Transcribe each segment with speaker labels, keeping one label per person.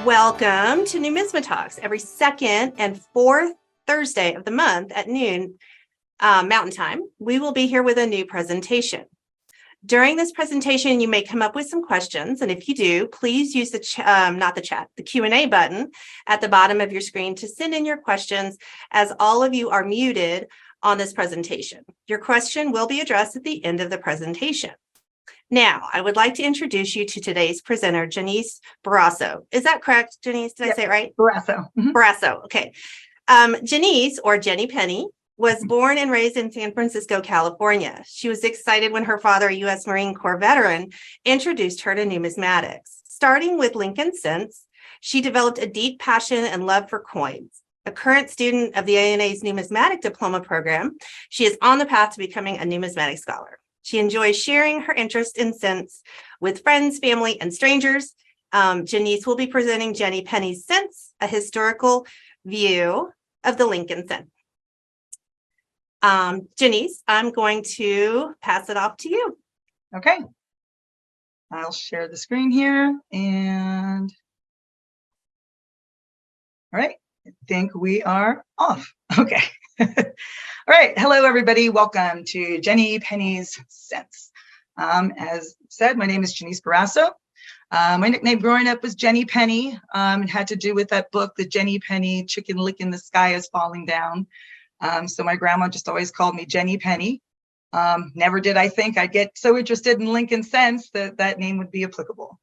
Speaker 1: Welcome to NumismaTalks. Every second and fourth Thursday of the month at noon Mountain Time, we will be here with a new presentation. During this presentation, you may come up with some questions, and if you do, please use the Q&A button at the bottom of your screen to send in your questions, as all of you are muted on this presentation. Your question will be addressed at the end of the presentation. Now, I would like to introduce you to today's presenter, Janise Barrasso. Is that correct, Janise? Did I say it right?
Speaker 2: Barrasso.
Speaker 1: Barrasso, okay. Janise, or Jenny Penny, was born and raised in San Francisco, California. She was excited when her father, a U.S. Marine Corps veteran, introduced her to numismatics. Starting with Lincoln cents, she developed a deep passion and love for coins. A current student of the ANA's Numismatic Diploma program, she is on the path to becoming a numismatic scholar. She enjoys sharing her interest in cents with friends, family, and strangers. Janise will be presenting Jenny Penny's Cents, a historical view of the Lincoln cent. Janise, I'm going to pass it off to you.
Speaker 2: Okay. I'll share the screen here and all right, I think we are off. Okay. All right. Hello, everybody. Welcome to Jenny Penny's Cents. As said, my name is Janise Barrasso. My nickname growing up was Jenny Penny. It had to do with that book, The Jenny Penny, Chicken Lick in the Sky is Falling Down. So my grandma just always called me Jenny Penny. Never did I think I'd get so interested in Lincoln cents that that name would be applicable.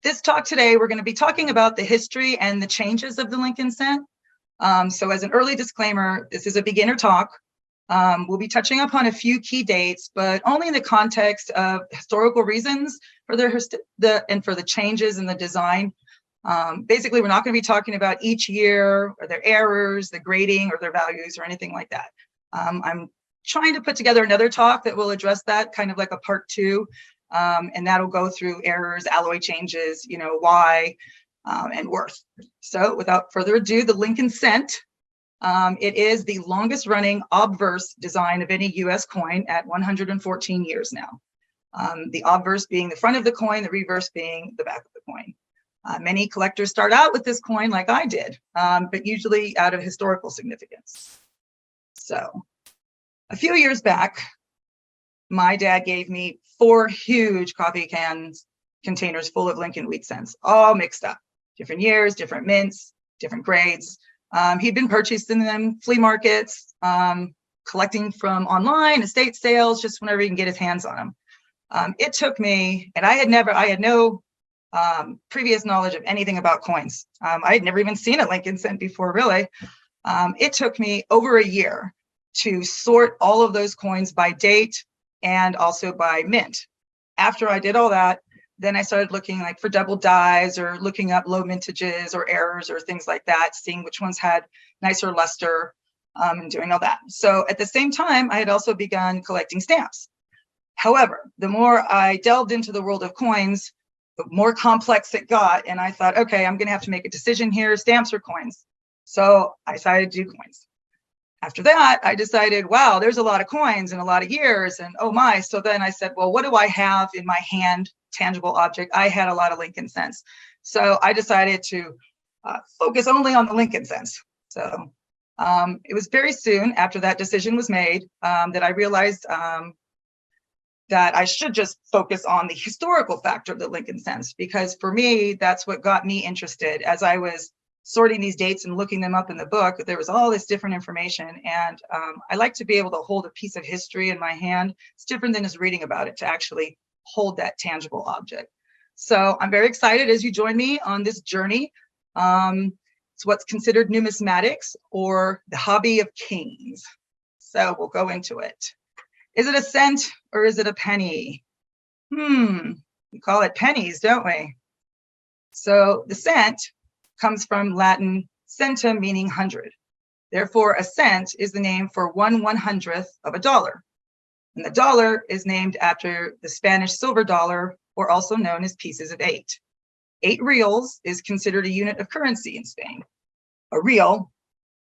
Speaker 2: This talk today, we're going to be talking about the history and the changes of the Lincoln cent. So as an early disclaimer, this is a beginner talk. We'll be touching upon a few key dates, but only in the context of historical reasons for the changes in the design. Basically, we're not going to be talking about each year or their errors, the grading or their values or anything like that. I'm trying to put together another talk that will address that, kind of like a part two, and that'll go through errors, alloy changes, why, and worth. So without further ado, the Lincoln cent. It is the longest running obverse design of any US coin at 114 years now. The obverse being the front of the coin, the reverse being the back of the coin. Many collectors start out with this coin like I did, but usually out of historical significance. So a few years back, my dad gave me 4 huge coffee containers full of Lincoln wheat cents, all mixed up. Different years, different mints, different grades. He'd been purchasing them, flea markets, collecting from online, estate sales, just whenever he can get his hands on them. It took me, and I had no previous knowledge of anything about coins. I had never even seen a Lincoln cent before, really. It took me over a year to sort all of those coins by date and also by mint. After I did all that, then I started looking for double dies or looking up low mintages or errors or things like that, seeing which ones had nicer luster, and doing all that. So at the same time, I had also begun collecting stamps. However, the more I delved into the world of coins, the more complex it got. And I thought, okay, I'm going to have to make a decision here, stamps or coins. So I decided to do coins. After that, I decided, wow, there's a lot of coins and a lot of years, and oh my. So then I said, well, what do I have in my hand, tangible object? I had a lot of Lincoln cents. So I decided to focus only on the Lincoln cents. So it was very soon after that decision was made that I realized that I should just focus on the historical factor of the Lincoln cents, because for me, that's what got me interested. As I was sorting these dates and looking them up in the book, there was all this different information. And I like to be able to hold a piece of history in my hand. It's different than just reading about it, to actually hold that tangible object. So I'm very excited as you join me on this journey. It's what's considered numismatics, or the hobby of kings. So we'll go into it. Is it a cent or is it a penny? We call it pennies, don't we? So the cent comes from Latin centum, meaning 100. Therefore, a cent is the name for 1/100th of a dollar. And the dollar is named after the Spanish silver dollar, or also known as pieces of 8. 8 reals is considered a unit of currency in Spain. A real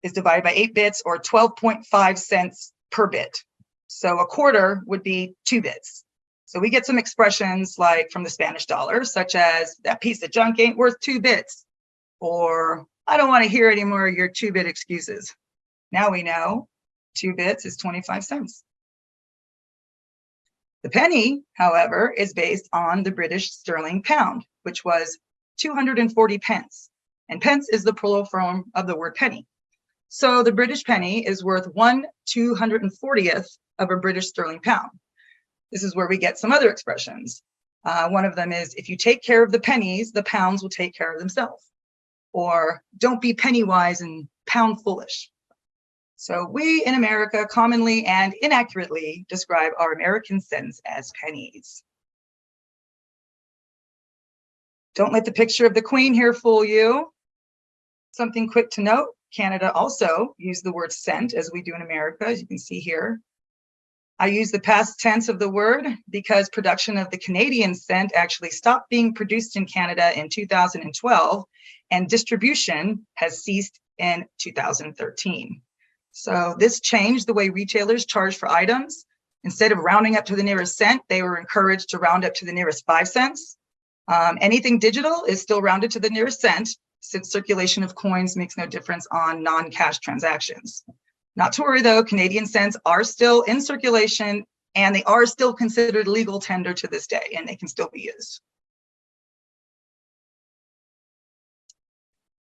Speaker 2: is divided by 8 bits, or 12.5 cents per bit. So a quarter would be 2 bits. So we get some expressions like from the Spanish dollar, such as that piece of junk ain't worth 2 bits, or I don't want to hear any more of your 2-bit excuses. Now we know 2 bits is 25 cents. The penny, however, is based on the British sterling pound, which was 240 pence. And pence is the plural form of the word penny. So the British penny is worth 1/240th of a British sterling pound. This is where we get some other expressions. One of them is, if you take care of the pennies, the pounds will take care of themselves. Or don't be penny wise and pound foolish. So we in America commonly and inaccurately describe our American cents as pennies. Don't let the picture of the Queen here fool you. Something quick to note, Canada also used the word cent as we do in America, as you can see here. I use the past tense of the word because production of the Canadian cent actually stopped being produced in Canada in 2012, and distribution has ceased in 2013. So this changed the way retailers charge for items. Instead of rounding up to the nearest cent, they were encouraged to round up to the nearest 5 cents. Anything digital is still rounded to the nearest cent, since circulation of coins makes no difference on non-cash transactions. Not to worry though, Canadian cents are still in circulation and they are still considered legal tender to this day, and they can still be used.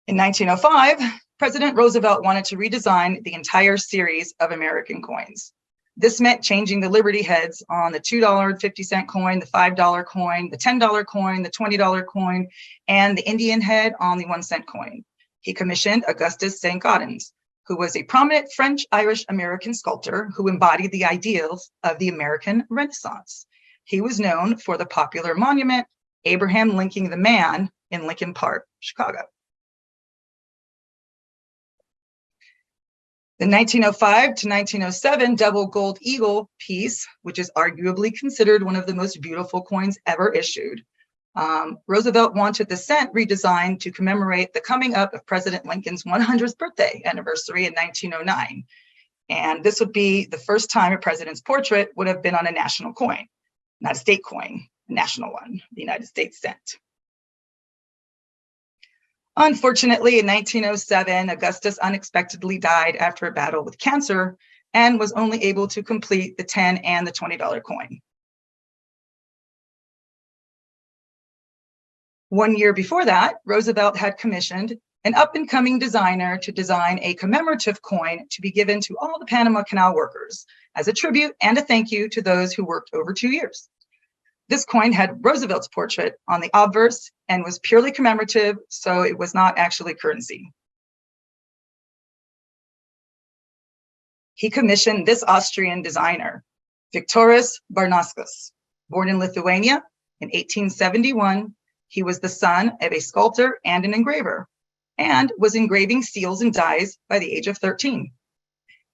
Speaker 2: In 1905, President Roosevelt wanted to redesign the entire series of American coins. This meant changing the Liberty heads on the $2.50 coin, the $5 coin, the $10 coin, the $20 coin, and the Indian head on the 1-cent coin. He commissioned Augustus St. Gaudens, who was a prominent French-Irish-American sculptor who embodied the ideals of the American Renaissance. He was known for the popular monument, Abraham Lincoln the Man, in Lincoln Park, Chicago. The 1905 to 1907 double gold eagle piece, which is arguably considered one of the most beautiful coins ever issued. Roosevelt wanted the cent redesigned to commemorate the coming up of President Lincoln's 100th birthday anniversary in 1909. And this would be the first time a president's portrait would have been on a national coin, not a state coin, a national one, the United States cent. Unfortunately, in 1907, Augustus unexpectedly died after a battle with cancer and was only able to complete the $10 and the $20 coin. 1 year before that, Roosevelt had commissioned an up-and-coming designer to design a commemorative coin to be given to all the Panama Canal workers as a tribute and a thank you to those who worked over 2 years. This coin had Roosevelt's portrait on the obverse and was purely commemorative, so it was not actually currency. He commissioned this Austrian designer, Viktoras Barnauskas. Born in Lithuania in 1871, he was the son of a sculptor and an engraver, and was engraving seals and dies by the age of 13.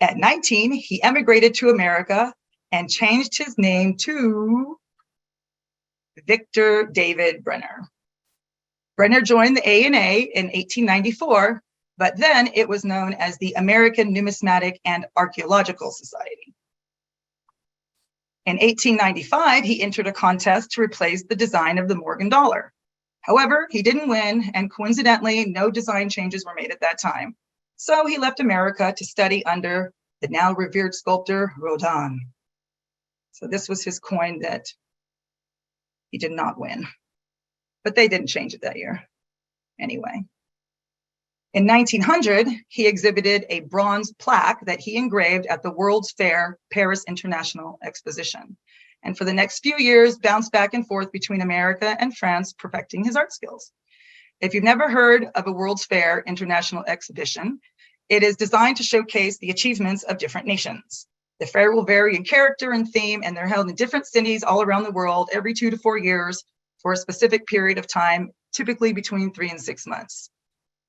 Speaker 2: At 19, he emigrated to America and changed his name to Victor David Brenner. Brenner joined the ANA in 1894, but then it was known as the American Numismatic and Archaeological Society. In 1895, he entered a contest to replace the design of the Morgan dollar. However, he didn't win, and coincidentally, no design changes were made at that time. So he left America to study under the now revered sculptor Rodin. So this was his coin that he did not win, but they didn't change it that year anyway. In 1900, he exhibited a bronze plaque that he engraved at the World's Fair Paris International Exposition. And for the next few years, bounced back and forth between America and France, perfecting his art skills. If you've never heard of a World's Fair International Exhibition, it is designed to showcase the achievements of different nations. The fair will vary in character and theme, and they're held in different cities all around the world every 2 to 4 years for a specific period of time, typically between 3 and 6 months.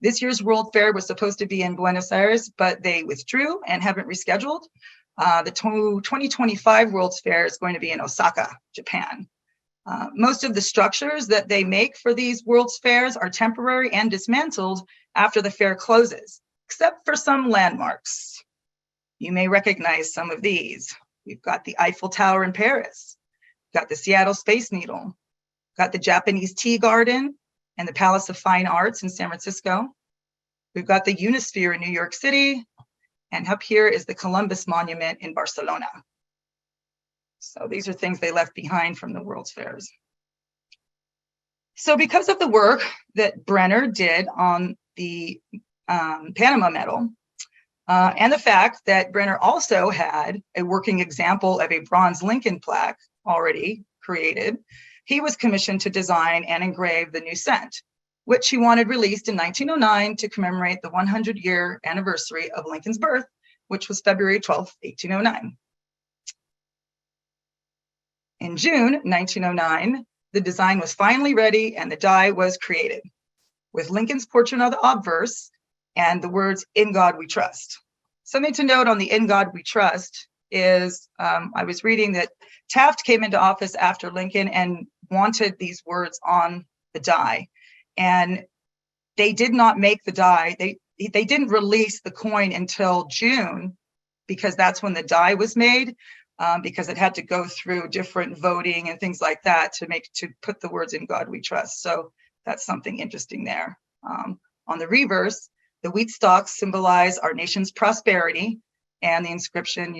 Speaker 2: This year's World Fair was supposed to be in Buenos Aires, but they withdrew and haven't rescheduled. The 2025 World's Fair is going to be in Osaka, Japan. Most of the structures that they make for these World's Fairs are temporary and dismantled after the fair closes, except for some landmarks. You may recognize some of these. We've got the Eiffel Tower in Paris, got the Seattle Space Needle, got the Japanese Tea Garden and the Palace of Fine Arts in San Francisco. We've got the Unisphere in New York City, and up here is the Columbus Monument in Barcelona. So these are things they left behind from the World's Fairs. So because of the work that Brenner did on the Panama Medal, and the fact that Brenner also had a working example of a bronze Lincoln plaque already created, he was commissioned to design and engrave the new cent, which he wanted released in 1909 to commemorate the 100-year anniversary of Lincoln's birth, which was February 12, 1809. In June 1909, the design was finally ready and the die was created, with Lincoln's portrait on the obverse and the words, "In God We Trust." Something to note on the "In God We Trust" is, I was reading that Taft came into office after Lincoln and wanted these words on the die. And they did not make the die. They didn't release the coin until June, because that's when the die was made, because it had to go through different voting and things like that to put the words "In God We Trust." So that's something interesting there. On the reverse, the wheat stalks symbolize our nation's prosperity, and the inscription,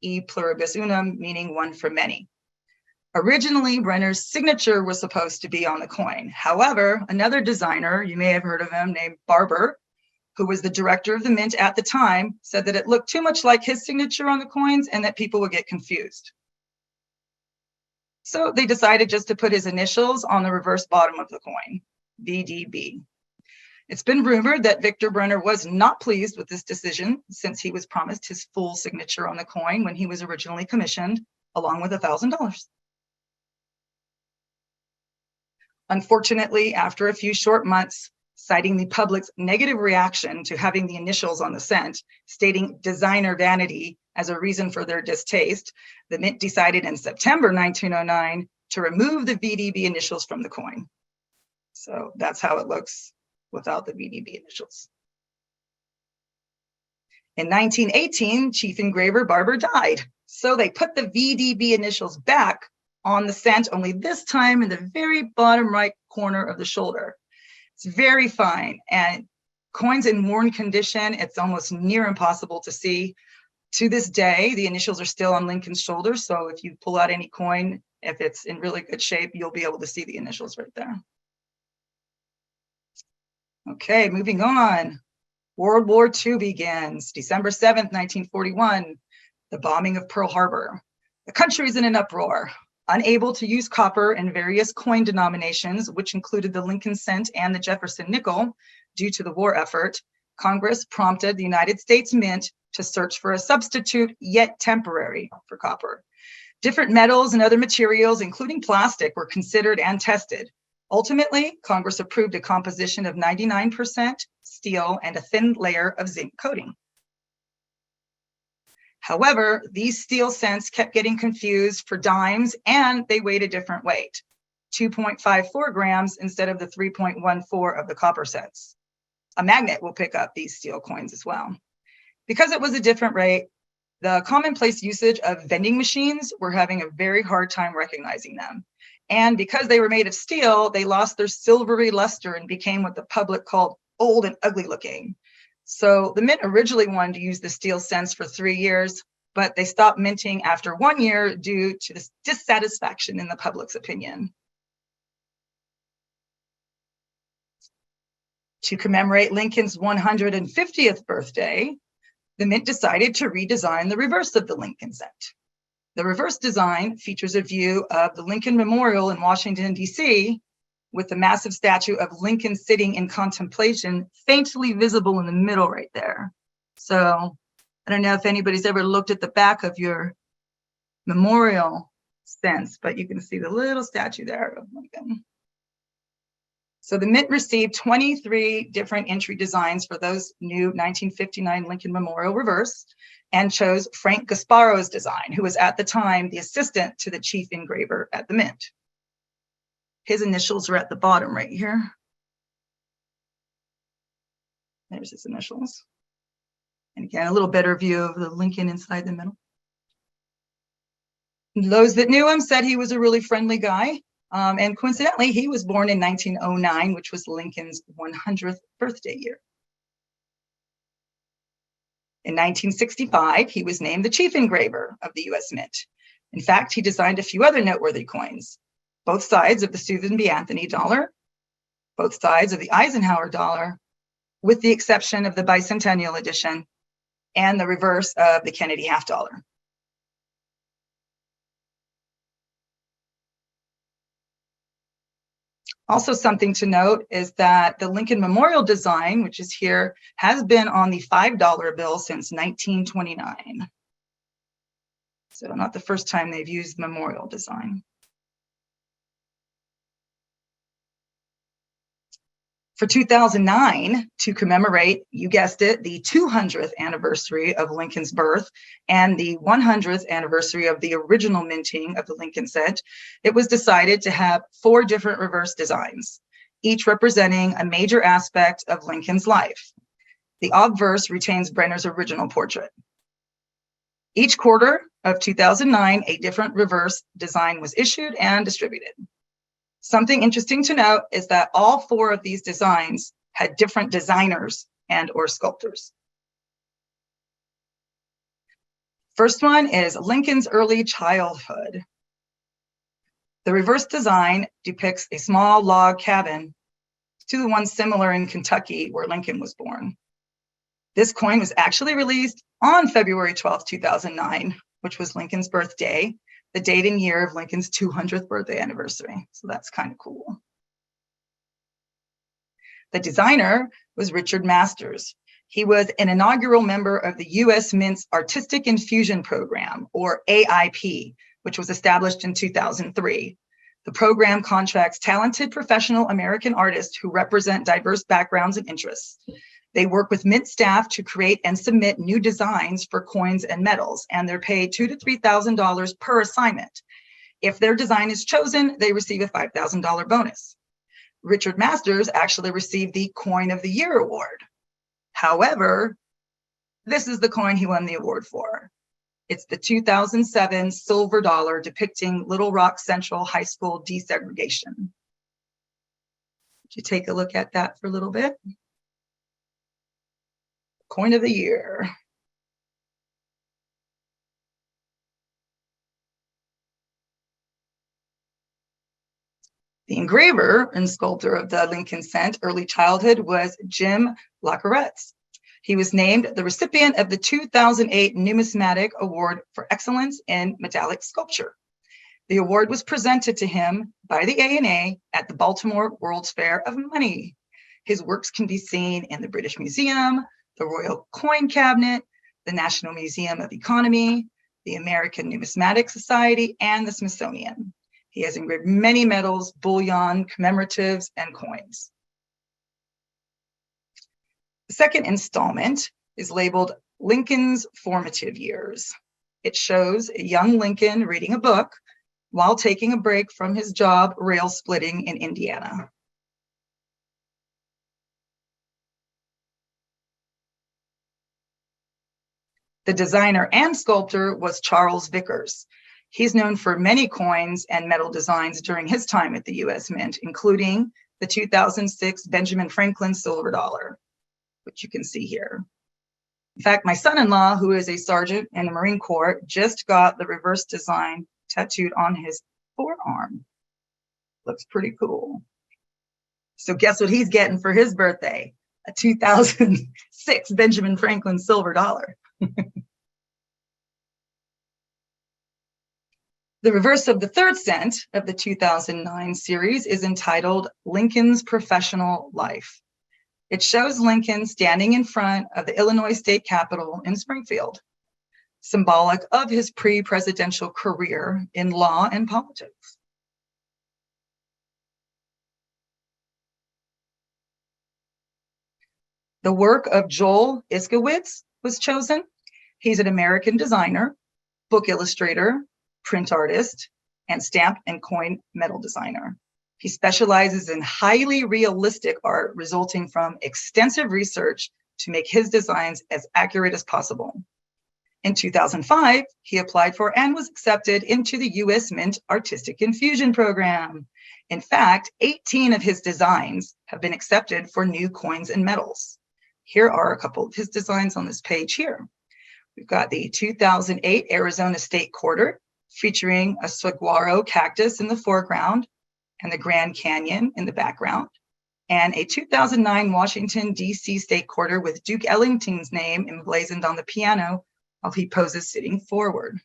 Speaker 2: "E pluribus unum," meaning one for many. Originally, Brenner's signature was supposed to be on the coin. However, another designer, you may have heard of him, named Barber, who was the director of the mint at the time, said that it looked too much like his signature on the coins and that people would get confused. So they decided just to put his initials on the reverse bottom of the coin, VDB. It's been rumored that Victor Brenner was not pleased with this decision, since he was promised his full signature on the coin when he was originally commissioned, along with $1,000. Unfortunately, after a few short months, citing the public's negative reaction to having the initials on the cent, stating designer vanity as a reason for their distaste, the mint decided in September 1909 to remove the VDB initials from the coin. So that's how it looks without the VDB initials. In 1918, Chief Engraver Barber died, so they put the VDB initials back on the cent, only this time in the very bottom right corner of the shoulder. It's very fine, and coins in worn condition, it's almost near impossible to see. To this day, the initials are still on Lincoln's shoulder, so if you pull out any coin, if it's in really good shape, you'll be able to see the initials right there. Okay, moving on. World War II begins, December 7th, 1941, the bombing of Pearl Harbor. The country's in an uproar. Unable to use copper in various coin denominations, which included the Lincoln cent and the Jefferson nickel, due to the war effort, Congress prompted the United States Mint to search for a substitute, yet temporary, for copper. Different metals and other materials, including plastic, were considered and tested. Ultimately, Congress approved a composition of 99% steel and a thin layer of zinc coating. However, these steel cents kept getting confused for dimes, and they weighed a different weight, 2.54 grams instead of the 3.14 of the copper cents. A magnet will pick up these steel coins as well. Because it was a different rate, the commonplace usage of vending machines were having a very hard time recognizing them. And because they were made of steel, they lost their silvery luster and became what the public called old and ugly looking. So the mint originally wanted to use the steel cents for 3 years, but they stopped minting after 1 year due to this dissatisfaction in the public's opinion. To commemorate Lincoln's 150th birthday, the mint decided to redesign the reverse of the Lincoln cent. The reverse design features a view of the Lincoln Memorial in Washington, D.C., with the massive statue of Lincoln sitting in contemplation, faintly visible in the middle right there. So I don't know if anybody's ever looked at the back of your memorial cents, but you can see the little statue there of Lincoln. So the mint received 23 different entry designs for those new 1959 Lincoln Memorial reverse, and chose Frank Gasparo's design, who was at the time the assistant to the chief engraver at the mint. His initials are at the bottom right here. There's his initials. And again, a little better view of the Lincoln inside the middle. Those that knew him said he was a really friendly guy. And coincidentally, he was born in 1909, which was Lincoln's 100th birthday year. In 1965, he was named the chief engraver of the U.S. Mint. In fact, he designed a few other noteworthy coins, both sides of the Susan B. Anthony dollar, both sides of the Eisenhower dollar, with the exception of the bicentennial edition and the reverse of the Kennedy half dollar. Also, something to note is that the Lincoln Memorial design, which is here, has been on the $5 bill since 1929. So not the first time they've used memorial design. For 2009, to commemorate, you guessed it, the 200th anniversary of Lincoln's birth and the 100th anniversary of the original minting of the Lincoln cent, it was decided to have 4 different reverse designs, each representing a major aspect of Lincoln's life. The obverse retains Brenner's original portrait. Each quarter of 2009, a different reverse design was issued and distributed. Something interesting to note is that all 4 of these designs had different designers and or sculptors. First one is Lincoln's early childhood. The reverse design depicts a small log cabin to the one similar in Kentucky where Lincoln was born. This coin was actually released on February 12, 2009, which was Lincoln's birthday, the date and year of Lincoln's 200th birthday anniversary. So that's kind of cool. The designer was Richard Masters. He was an inaugural member of the U.S. Mint's Artistic Infusion Program, or AIP, which was established in 2003. The program contracts talented professional American artists who represent diverse backgrounds and interests. They work with Mint staff to create and submit new designs for coins and medals, and they're paid $2,000 to $3,000 per assignment. If their design is chosen, they receive a $5,000 bonus. Richard Masters actually received the Coin of the Year award. However, this is the coin he won the award for. It's the 2007 silver dollar depicting Little Rock Central High School desegregation. Would you take a look at that for a little bit? Coin of the Year. The engraver and sculptor of the Lincoln cent early childhood was Jim Lacaretz. He was named the recipient of the 2008 Numismatic Award for Excellence in Metallic Sculpture. The award was presented to him by the ANA at the Baltimore World's Fair of Money. His works can be seen in the British Museum, the Royal Coin Cabinet, the National Museum of Economy, the American Numismatic Society, and the Smithsonian. He has engraved many medals, bullion, commemoratives, and coins. The second installment is labeled Lincoln's Formative Years. It shows a young Lincoln reading a book while taking a break from his job rail splitting in Indiana. The designer and sculptor was Charles Vickers. He's known for many coins and metal designs during his time at the U.S. Mint, including the 2006 Benjamin Franklin silver dollar, which you can see here. In fact, my son-in-law, who is a sergeant in the Marine Corps, just got the reverse design tattooed on his forearm. Looks pretty cool. So guess what he's getting for his birthday? A 2006 Benjamin Franklin silver dollar. The reverse of the third cent of the 2009 series is entitled Lincoln's Professional Life. It shows Lincoln standing in front of the Illinois State Capitol in Springfield, symbolic of his pre-presidential career in law and politics. The work of Joel Iskowitz was chosen. He's an American designer, book illustrator, print artist, and stamp and coin metal designer. He specializes in highly realistic art resulting from extensive research to make his designs as accurate as possible. In 2005, he applied for and was accepted into the U.S. Mint Artistic Infusion Program. In fact, 18 of his designs have been accepted for new coins and metals. Here are a couple of his designs on this page here. We've got the 2008 Arizona State Quarter, featuring a saguaro cactus in the foreground and the Grand Canyon in the background, and a 2009 Washington, D.C. State Quarter with Duke Ellington's name emblazoned on the piano while he poses sitting forward.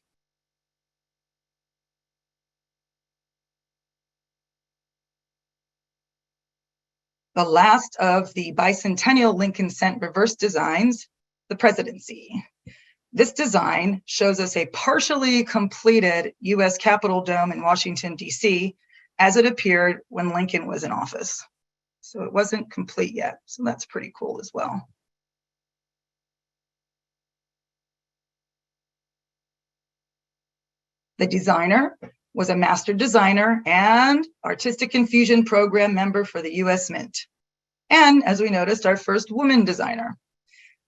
Speaker 2: The last of the bicentennial Lincoln Cent reverse designs, the Presidency. This design shows us a partially completed U.S. Capitol Dome in Washington, D.C., as it appeared when Lincoln was in office. So it wasn't complete yet, so that's pretty cool as well. The designer was a master designer and Artistic Infusion Program member for the U.S. Mint. And as we noticed, our first woman designer.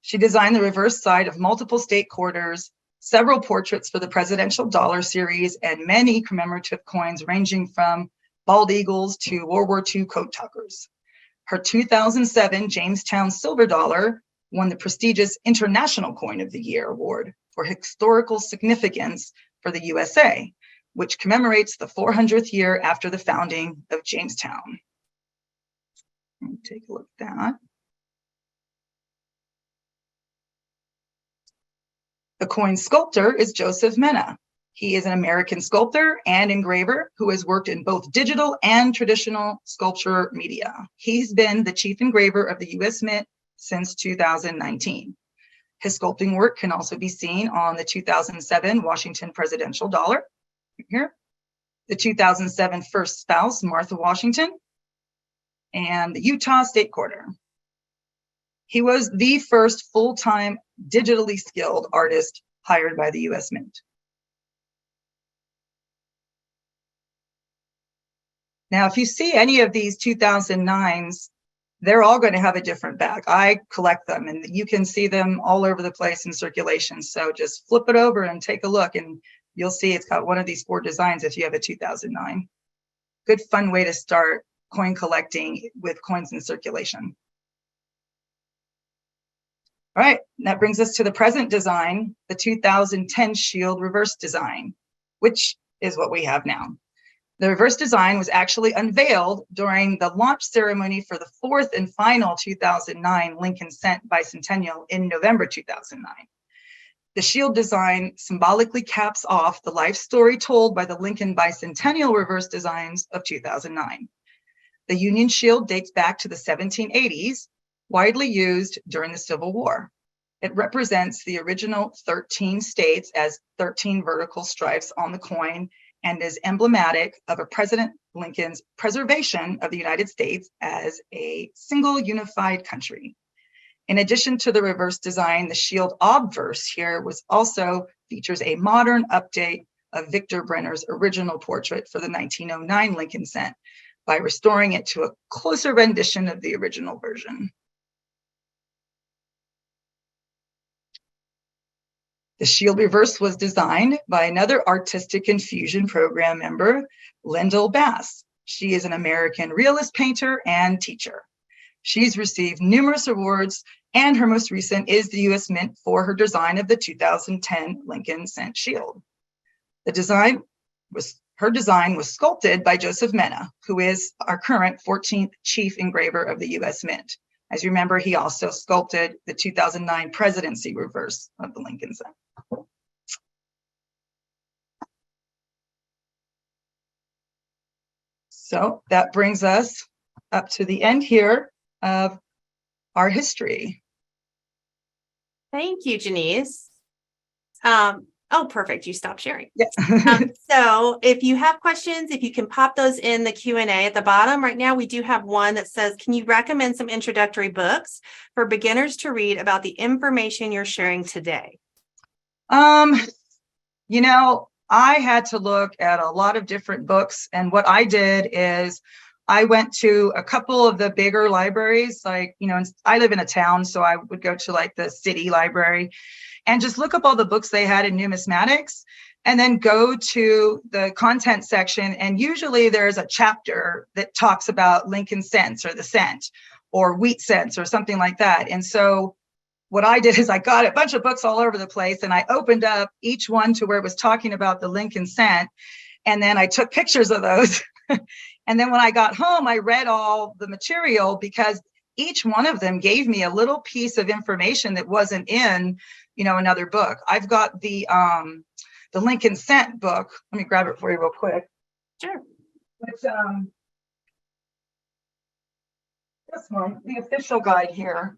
Speaker 2: She designed the reverse side of multiple state quarters, several portraits for the Presidential Dollar Series, and many commemorative coins ranging from bald eagles to World War II coat tuckers. Her 2007 Jamestown Silver Dollar won the prestigious International Coin of the Year award for historical significance for the USA, which commemorates the 400th year after the founding of Jamestown. Let me take a look at that. The coin sculptor is Joseph Mena. He is an American sculptor and engraver who has worked in both digital and traditional sculpture media. He's been the chief engraver of the U.S. Mint since 2019. His sculpting work can also be seen on the 2007 Washington Presidential Dollar, here, the 2007 First Spouse, Martha Washington, and the Utah State Quarter. He was the first full-time digitally skilled artist hired by the U.S. Mint. Now, if you see any of these 2009s, they're all going to have a different back. I collect them, and you can see them all over the place in circulation. So just flip it over and take a look, and you'll see it's got one of these 4 designs if you have a 2009. Good, fun way to start coin collecting with coins in circulation. All right, that brings us to the present design, the 2010 Shield reverse design, which is what we have now. The reverse design was actually unveiled during the launch ceremony for the 4th and final 2009 Lincoln Cent Bicentennial in November 2009. The shield design symbolically caps off the life story told by the Lincoln Bicentennial reverse designs of 2009. The Union Shield dates back to the 1780s, widely used during the Civil War. It represents the original 13 states as 13 vertical stripes on the coin and is emblematic of a President Lincoln's preservation of the United States as a single unified country. In addition to the reverse design, the shield obverse here also features a modern update of Victor Brenner's original portrait for the 1909 Lincoln Cent by restoring it to a closer rendition of the original version. The shield reverse was designed by another Artistic Infusion Program member, Lyndall Bass. She is an American realist painter and teacher. She's received numerous awards, and her most recent is the U.S. Mint for her design of the 2010 Lincoln Cent Shield. Her design was sculpted by Joseph Mena, who is our current 14th chief engraver of the U.S. Mint. As you remember, he also sculpted the 2009 Presidency reverse of the Lincoln Cent. So that brings us up to the end here of our history.
Speaker 1: Thank you, Janise. Oh, perfect. You stopped sharing.
Speaker 2: Yes.
Speaker 1: So if you have questions, if you can pop those in the Q&A at the bottom. Right now, we do have one that says, can you recommend some introductory books for beginners to read about the information you're sharing today?
Speaker 2: You know, I had to look at a lot of different books, and what I did is I went to a couple of the bigger libraries, like, I live in a town, so I would go to like the city library and just look up all the books they had in numismatics, and then go to the content section. And usually there's a chapter that talks about Lincoln cents or the cent or wheat cents or something like that. And so what I did is I got a bunch of books all over the place, and I opened up each one to where it was talking about the Lincoln cent. And then I took pictures of those. And then when I got home, I read all the material, because each one of them gave me a little piece of information that wasn't in, another book. I've got the Lincoln cent book. Let me grab it for you real quick.
Speaker 1: Sure.
Speaker 2: It's this one, the official guide here.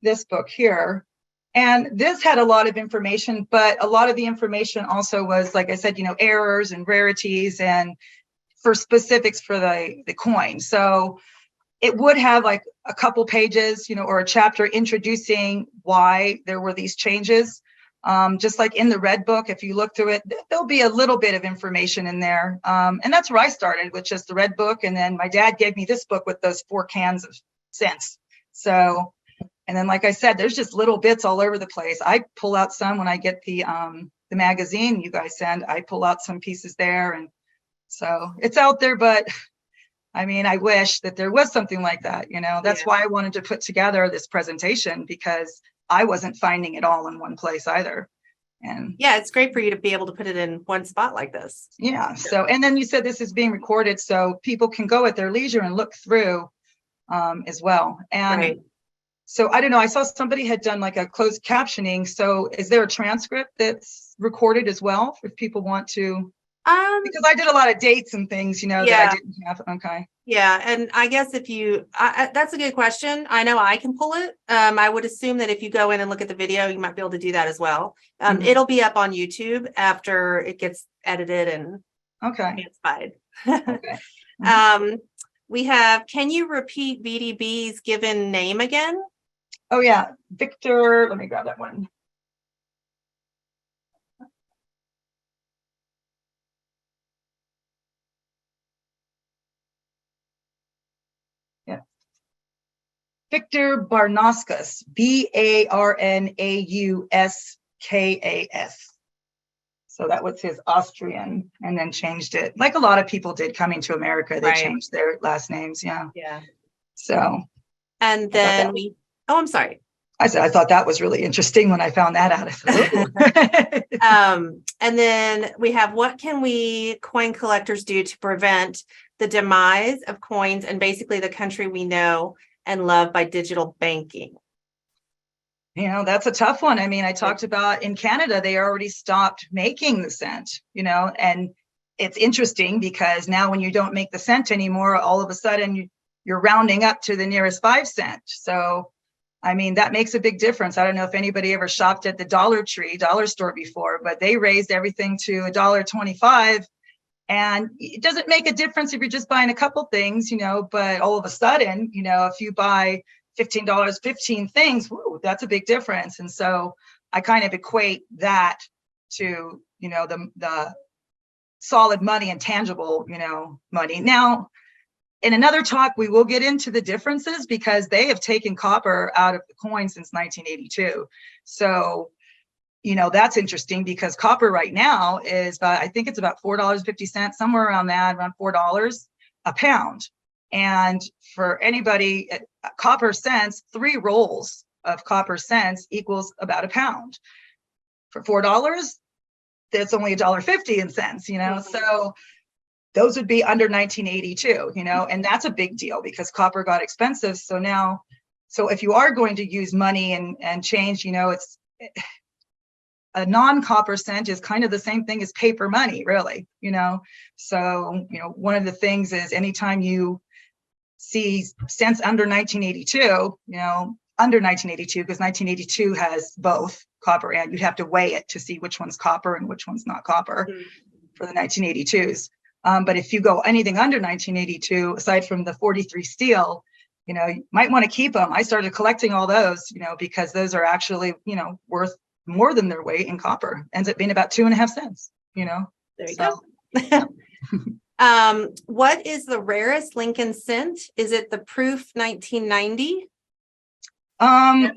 Speaker 2: This book here. And this had a lot of information, but a lot of the information also was, like I said, errors and rarities and for specifics for the coin. So it would have like a couple pages, or a chapter introducing why there were these changes. Just like in the red book, if you look through it, there'll be a little bit of information in there. And that's where I started, with just the red book. And then my dad gave me this book with those 4 cans of cents. So, and then, like I said, there's just little bits all over the place. I pull out some when I get the magazine you guys send. I pull out some pieces there, and so it's out there. But I mean, I wish that there was something like that. That's why I wanted to put together this presentation, because I wasn't finding it all in one place either. And
Speaker 1: yeah, it's great for you to be able to put it in one spot like this.
Speaker 2: Yeah. So, and then you said this is being recorded, so people can go at their leisure and look through as well. And
Speaker 1: right.
Speaker 2: So I don't know, I saw somebody had done like a closed captioning. So is there a transcript that's recorded as well if people want to? Because I did a lot of dates and things, that I didn't have. Okay.
Speaker 1: Yeah. And I guess if you, that's a good question. I know I can pull it. I would assume that if you go in and look at the video, you might be able to do that as well. It'll be up on YouTube after it gets edited and transcribed.
Speaker 2: Okay.
Speaker 1: We have, can you repeat VDB's given name again?
Speaker 2: Oh yeah, Victor, let me grab that one. Yeah. Victor Barnauskas, Barnauskas. So that was his Austrian, and then changed it. Like a lot of people did coming to America, they changed their last names. Yeah.
Speaker 1: Yeah.
Speaker 2: So.
Speaker 1: And then I'm sorry.
Speaker 2: I said, I thought that was really interesting when I found that out.
Speaker 1: And then we have, what can we coin collectors do to prevent the demise of coins and basically the country we know and love by digital banking?
Speaker 2: That's a tough one. I mean, I talked about in Canada, they already stopped making the cent, and it's interesting because now when you don't make the cent anymore, all of a sudden you're rounding up to the nearest 5 cent. So, I mean, that makes a big difference. I don't know if anybody ever shopped at the Dollar store before, but they raised everything to $1.25. And it doesn't make a difference if you're just buying a couple things, but all of a sudden, if you buy $15, 15 things, whoa, that's a big difference. And so I kind of equate that to, the solid money and tangible, money. Now, in another talk, we will get into the differences because they have taken copper out of the coin since 1982. So, that's interesting because copper right now is about, I think it's about $4.50, somewhere around that, around $4 a pound. And for anybody, copper cents, 3 rolls of copper cents equals about a pound. For $4, that's only $1.50 in cents, so those would be under 1982, and that's a big deal because copper got expensive. So now, if you are going to use money and change, it's a non-copper cent is kind of the same thing as paper money, really, So, one of the things is anytime you see cents under 1982, under 1982, because 1982 has both copper and you'd have to weigh it to see which one's copper and which one's not copper for the 1982s. But if you go anything under 1982, aside from the 43 steel, you might want to keep them. I started collecting all those, because those are actually, worth more than their weight in copper. Ends up being about 2.5 cents,
Speaker 1: There you go. What is the rarest Lincoln cent? Is it the proof 1990?
Speaker 2: I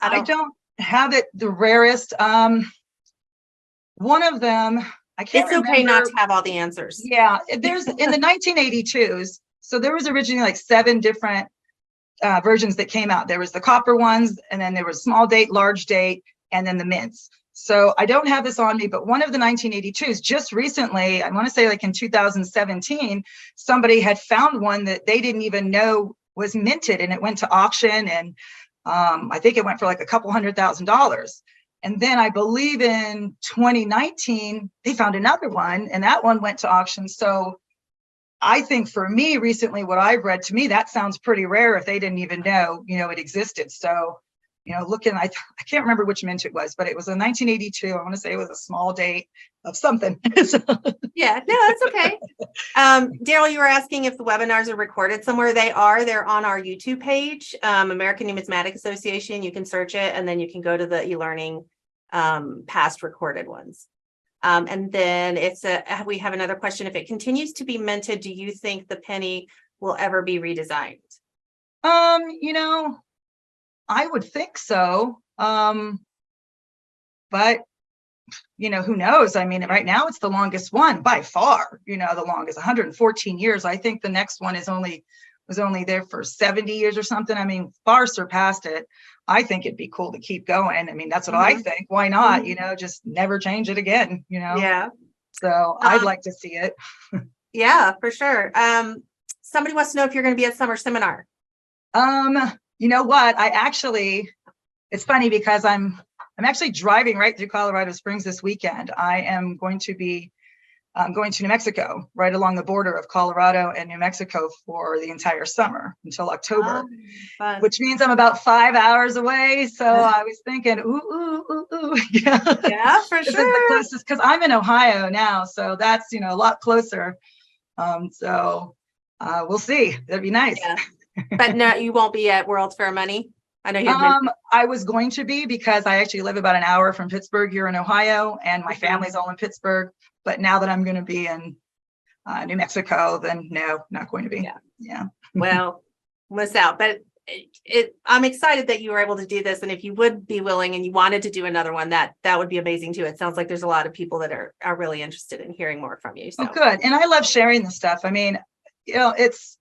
Speaker 1: I
Speaker 2: don't have it the rarest. One of them, I can't
Speaker 1: It's okay not
Speaker 2: remember.
Speaker 1: to have all the answers.
Speaker 2: Yeah, there's in the 1982s. So there was originally like 7 different versions that came out. There was the copper ones, and then there was small date, large date, and then the mints. So I don't have this on me, but one of the 1982s, just recently, I want to say like in 2017, somebody had found one that they didn't even know was minted, and it went to auction, and I think it went for like a couple $100,000. And then I believe in 2019, they found another one, and that one went to auction. So I think for me recently, what I've read, to me, that sounds pretty rare if they didn't even know, it existed. So, looking, I can't remember which mint it was, but it was a 1982. I want to say it was a small date of something.
Speaker 1: Yeah, no, that's okay. Daryl, you were asking if the webinars are recorded somewhere. They are. They're on our YouTube page, American Numismatic Association. You can search it, and then you can go to the e-learning past recorded ones. And then we have another question. If it continues to be minted, do you think the penny will ever be redesigned?
Speaker 2: I would think so. But who knows? I mean, right now it's the longest one by far, the longest, 114 years. I think the next one was only there for 70 years or something. I mean, far surpassed it. I think it'd be cool to keep going. I mean, that's what I think. Why not? Just never change it again,
Speaker 1: Yeah.
Speaker 2: So I'd like to see it.
Speaker 1: Yeah, for sure. Somebody wants to know if you're going to be at summer seminar.
Speaker 2: You know what? It's funny because I'm actually driving right through Colorado Springs this weekend. I am going to be going to New Mexico, right along the border of Colorado and New Mexico for the entire summer until October, which means I'm about 5 hours away. So I was thinking,
Speaker 1: Yeah, for
Speaker 2: this
Speaker 1: sure.
Speaker 2: is the closest, because I'm in Ohio now, so that's a lot closer. So we'll see. That'd be nice.
Speaker 1: Yeah. But no, you won't be at World's Fair Money. I know you.
Speaker 2: I was going to be, because I actually live about an hour from Pittsburgh here in Ohio, and my family's all in Pittsburgh. But now that I'm going to be in New Mexico, then no, not going to be. Yeah.
Speaker 1: Well, miss out. But I'm excited that you were able to do this. And if you would be willing and you wanted to do another one, that would be amazing too. It sounds like there's a lot of people that are really interested in hearing more from you. So.
Speaker 2: Oh, good. And I love sharing this stuff. I mean, it's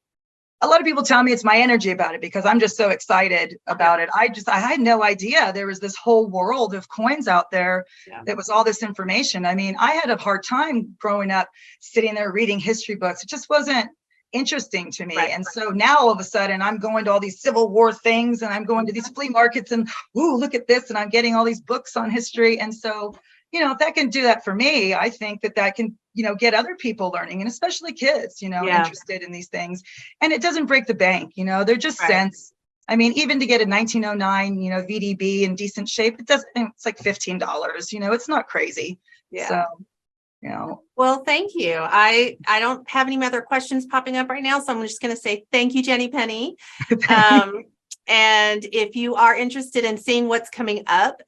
Speaker 2: a lot of people tell me it's my energy about it, because I'm just so excited about it. I had no idea there was this whole world of coins out there that was all this information. I mean, I had a hard time growing up sitting there reading history books. It just wasn't interesting to me. Right. And so now all of a sudden I'm going to all these Civil War things, and I'm going to these flea markets, and look at this, and I'm getting all these books on history. And so, if that can do that for me, I think that can, get other people learning, and especially kids, interested in these things. And it doesn't break the bank, they're just cents. I mean, even to get a 1909, VDB in decent shape, it's like $15, it's not crazy. Yeah. So,
Speaker 1: Well, thank you. I don't have any other questions popping up right now, so I'm just going to say thank you, Jenny Penny. And if you are interested in seeing what's coming up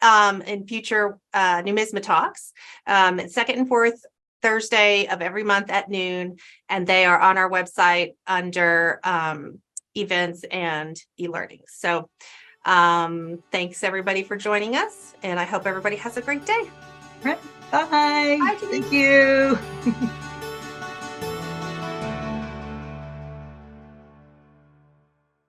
Speaker 1: in future NumismaTalks, second and fourth Thursday of every month at noon, and they are on our website under events and e-learning. So thanks everybody for joining us, and I hope everybody has a great day.
Speaker 2: Right. Bye.
Speaker 1: Bye,
Speaker 2: Thank you.